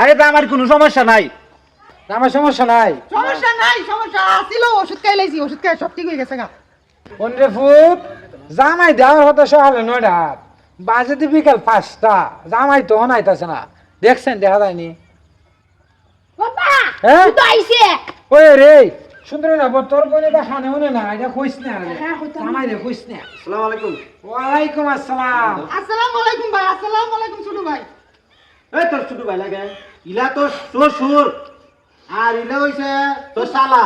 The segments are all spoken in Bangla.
আরে তা আমার কোনো সমস্যা নাই। আমার সমস্যা নাই। সমস্যা নাই, সমস্যা ছিল, ওষুধ খাই লাইছি, ওষুধ খাই সব ঠিক হয়ে গেছে গা। পনেরো ফুট জামাই দেওয়ার হতো সকালে 9টা, বাজে দি বিকাল 5টা, জামাই তো হনাইতেছে না। দেখছেন দেখা যায়নি? বাবা হ্যাঁ? তুই তো আইছে। ওই রে সুন্দরী না তোর বোনে দেখানে হনে না, এটা কইস না রে। হ্যাঁ, হইতাম। জামাই রে কইস না। আসসালামু আলাইকুম। ওয়ালাইকুম আসসালাম। আসসালামু আলাইকুম ভাই, আসসালামু আলাইকুম ছোট ভাই। এই তোর ছোট ভাই লাগে, ইলা তো শ্বশুর আর ইলা হইছে তোর শালা।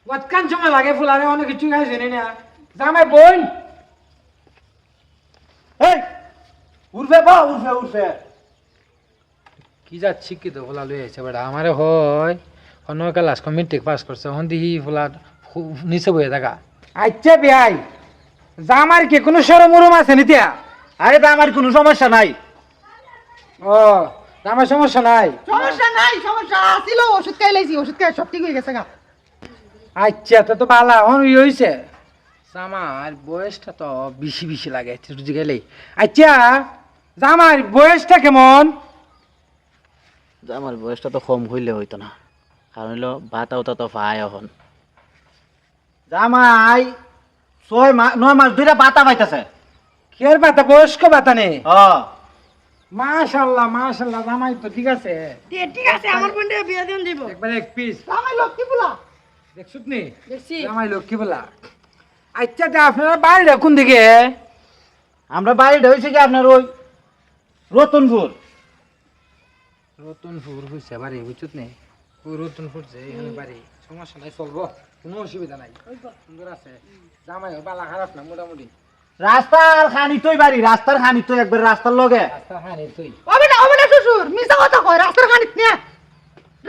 কতক্ষণ সময় লাগে ফুলারে অনেক কিছু খাইছে না। জামাই বোন এই উঠবে বা উঠবে উঠবে। কি যা শিক্ষিত ফুলা লই আইছে বেটা আমারে হয় অন্য ক্লাস মেট্রিক পাস করছে হন দিহি ফুলা নিচে বইয়ে থাকা। আচ্ছা বিয়াই জামার কি কোনো সরম মরম আছে নিতিয়া? আরে তা আমার কোনো সমস্যা নাই। ও আমার সমস্যা নাই। সমস্যা নাই, সমস্যা ছিল, ওষুধ খাই লাইছি, ওষুধ খাই সব ঠিক হয়ে গেছে গা। আচ্ছা তো বালা হন ই হইছে জামার বয়সটা তো বেশি বেশি লাগে একটু গেলেই। আচ্ছা জামার বয়সটা কেমন? আমার বয়সটা তো কম হইলে হইতো না, কারণ হইলো ভাতা ওটা তো ভাই এখন জামাই 9 মাস ধরে বাতা পাইতেছে। কের বাতা বয়স্ক বাতা নেই? হ্যাঁ মাশাআল্লাহ মাশাআল্লাহ জামাই তো ঠিক আছে। ঠিক আছে আমার বোনটা বিয়ে দিন দিব। একবার এক পিস জামাই লক্ষ্মী ফুলা। দেখছুত নি দেখছি। জামাই লক্ষ্মী বলা। আচ্ছা তা আপনারা বাড়িটা কোন দিকে? আমরা বাড়িটা হয়েছে কি আপনার ওই রতনপুর। রতনপুর হইছে বাড়ি বুঝছুত নি? ওই রতনপুর যে এখানে বাড়ি, সমস্যা নাই চলবো, কোনো অসুবিধা নাই, সুন্দর আছে। জামাই বালা খারাপ না মোটামুটি। রাস্তার খানি তুই বাড়ি, রাস্তার খানি তুই একবার রাস্তার লগে। রাস্তা হানি তুই ও বেটা শ্বশুর, মিছা কথা কয়, রাস্তার খানিত নে।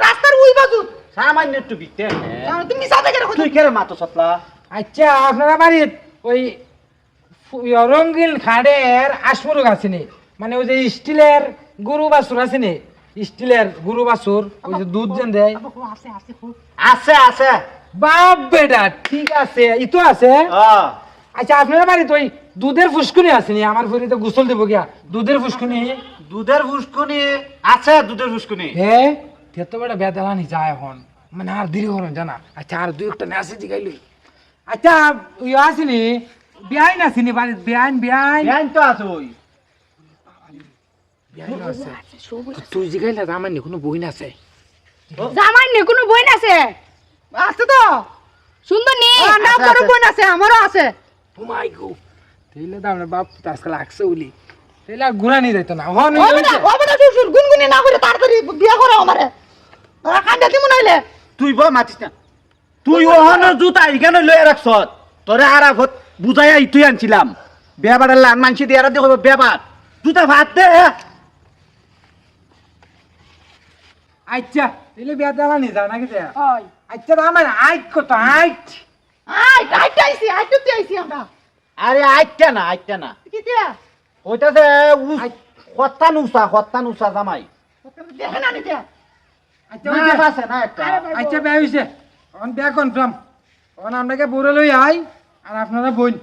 রাস্তার ওই বাজু। সামান্য একটু বিকতে তুমি মিছা থেকে রাখো। তুই কেরে মাতো সতলা। আচ্ছা আপনারা বাড়ির ওই রঙ্গিন খাড়ের আসমরুক আছে নি? মানে ওই যে স্টিলের গরু বাছুর আছে নি? স্টিলের গরু বাছুর ওই যে দুধ যেন দেয়। আছে আছে খুব। আছে আছে। বাপ বেটা ঠিক আছে ইতো আছে। হ্যাঁ আচ্ছা আপনারা বাড়িতে ওই দুধের ফুসকুনি আছে নি? আমার ফরিতে গোসল দেবো গিয়া দুধের ফুসকুনি। দুধের ফুসকুনি আছে, দুধের ফুসকুনি। হ্যাঁ তেত বেটা বেদালানি যায় এখন, মানে আর দেরি করুন জানা। আচ্ছা আর দুই একটা নেসে জিগাইলি। আচ্ছা ইয়ে আসেনি বিয়াইন আসেনি বাড়িতে? বিয়াইন বিয়াইন জ্ঞান তো আছে ওই। বিয়াইন আছে। তুই জিগাইলে আমার নি কোনো বইন আছে? জামাই নে কোনো বোন আছে? আছে তো। সুন্দর নি। না বড় বোন আছে, আমারও আছে। তোমাই গো তাইলে তো আমার বাপ আজকাল লাগছে বলি, তাইলে আর ঘুরা নিয়ে যাইতো না। হন ও বেটা শ্বশুর, গুনগুনি না করে তাড়াতাড়ি বিয়ে করো আমারে। তোরা কান্দা দিমু নাইলে। তুই বল মাতিস না। তুই ওহনের জুতা এখানে লয়ে রাখছ, তোরে আর বুঝাইয়া তুই আনছিলাম। বেবারের লান মানসি দিয়ে আর দেখো বেবার জুতা ভাত দে। আচ্ছা তাইলে বেদালানি যা নাকি যা? ওই আচ্ছা আমার আইট কত আইট? আইছি আমরা। আরে আইটা না আইটা না, কি দিয়া? ওইটাছে হত্তা নুসা জামাই। দেখে না নিতে। আচ্ছা না ওই যে- আছে না একটা। আচ্ছা বিয়া হইছে অন বিয়া কনফার্ম। অন আপনাকে বড় লই আই আর আপনারা বোন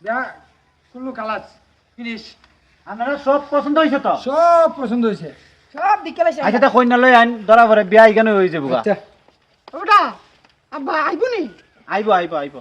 বিয়া কুল্লু কালাস ফিনিশ। আপনারা সব পছন্দ হয়েছে তো? সব পছন্দ হয়েছে। সব দিকে পাইছে। আচ্ছা তা কইনা লই আন, ধরা পরে বিয়া এখানে হয়ে যাবো। আচ্ছা ওটা আব্বা আইবুনি। আইব আইব আইব।